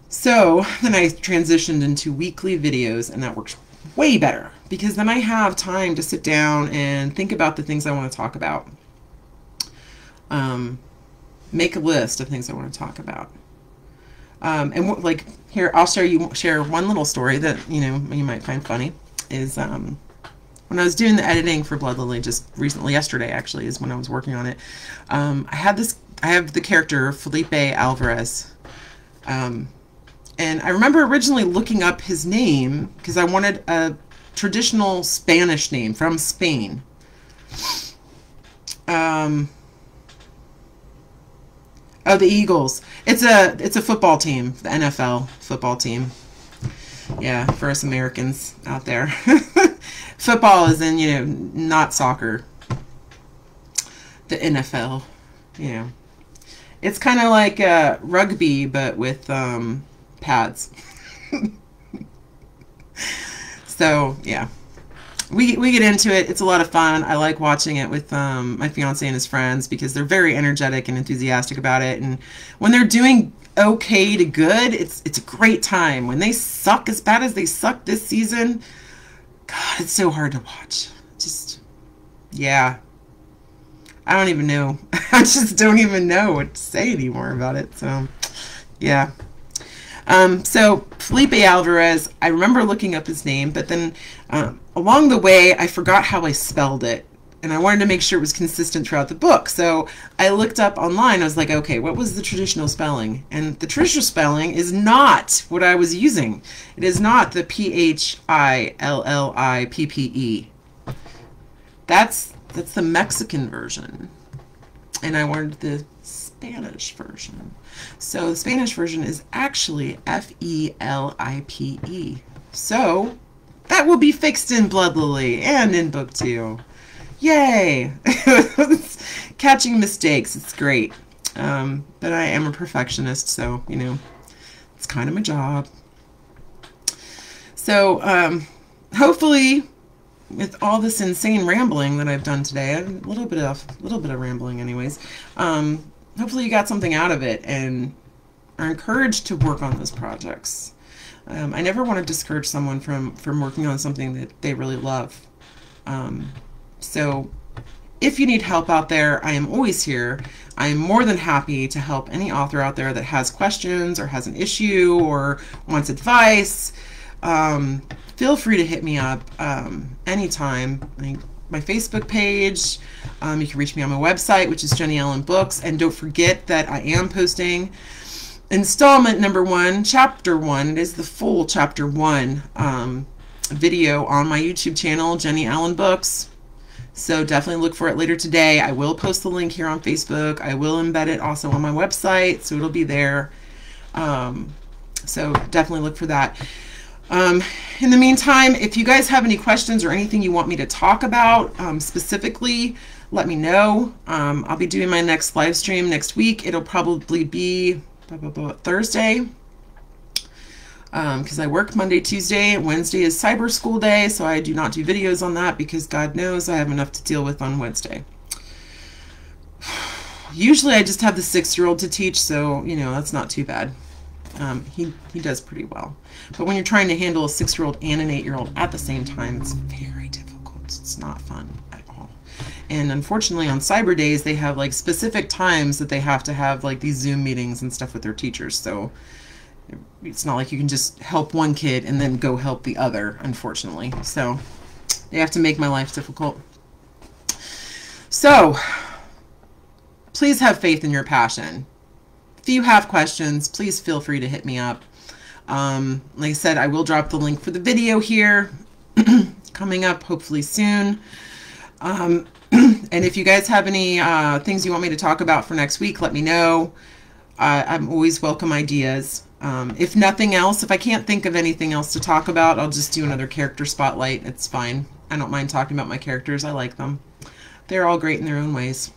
So then I transitioned into weekly videos, and that works way better because then I have time to sit down and think about the things I want to talk about. Make a list of things I want to talk about. And like here, I'll share one little story that, you know, you might find funny. Is when I was doing the editing for Blood Lily just recently, yesterday actually, is when I was working on it. I have the character Felipe Alvarez. And I remember originally looking up his name because I wanted a traditional Spanish name from Spain. Oh, the Eagles. It's a football team, the NFL football team. Yeah, for us Americans out there. Football is in, you know, not soccer. The NFL, you know. It's kind of like rugby, but with pads. So, yeah. We get into it. It's a lot of fun. I like watching it with my fiance and his friends because they're very energetic and enthusiastic about it. And when they're doing okay to good, it's a great time. When they suck as bad as they suck this season, God, it's so hard to watch. Just, yeah. I don't even know. I just don't even know what to say anymore about it. So, yeah. So Felipe Alvarez, I remember looking up his name, but then along the way, I forgot how I spelled it. And I wanted to make sure it was consistent throughout the book. So I looked up online. I was like, okay, what was the traditional spelling? And the traditional spelling is not what I was using. It is not the Phillippe. That's the Mexican version. And I wanted the Spanish version. So the Spanish version is actually Felipe. So that will be fixed in Blood Lily and in book 2. Yay! Catching mistakes, it's great. But I am a perfectionist, so, you know, it's kind of my job. So hopefully, with all this insane rambling that I've done today, a little bit of rambling anyways, hopefully you got something out of it and are encouraged to work on those projects. I never want to discourage someone from working on something that they really love. So if you need help out there, I am always here. I am more than happy to help any author out there that has questions or has an issue or wants advice. Feel free to hit me up anytime. My Facebook page. You can reach me on my website, which is Jenny Allen Books. And don't forget that I am posting installment number 1, chapter 1. It is the full chapter 1 video on my YouTube channel, Jenny Allen Books. So definitely look for it later today. I will post the link here on Facebook. I will embed it also on my website, so it'll be there. So definitely look for that. In the meantime, if you guys have any questions or anything you want me to talk about specifically, let me know. I'll be doing my next live stream next week. It'll probably be Thursday, because I work Monday, Tuesday. Wednesday is Cyber School Day, so I do not do videos on that because God knows I have enough to deal with on Wednesday. Usually I just have the 6-year-old to teach, so, you know, that's not too bad. He does pretty well. But when you're trying to handle a 6-year-old and an 8-year-old at the same time, it's very difficult. It's not fun at all. And unfortunately on Cyber Days, they have like specific times that they have to have like these Zoom meetings and stuff with their teachers. So it's not like you can just help one kid and then go help the other, unfortunately. So they have to make my life difficult. So please have faith in your passion. If you have questions, please feel free to hit me up. Like I said, I will drop the link for the video here coming up hopefully soon. And if you guys have any things you want me to talk about for next week, let me know. I'm always welcome ideas. If nothing else, if I can't think of anything else to talk about, I'll just do another character spotlight. It's fine. I don't mind talking about my characters. I like them. They're all great in their own ways.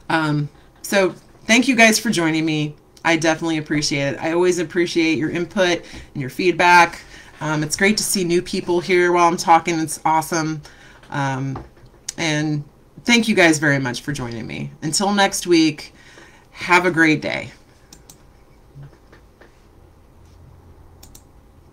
So thank you guys for joining me. I definitely appreciate it. I always appreciate your input and your feedback. It's great to see new people here while I'm talking. It's awesome. And thank you guys very much for joining me. Until next week, have a great day.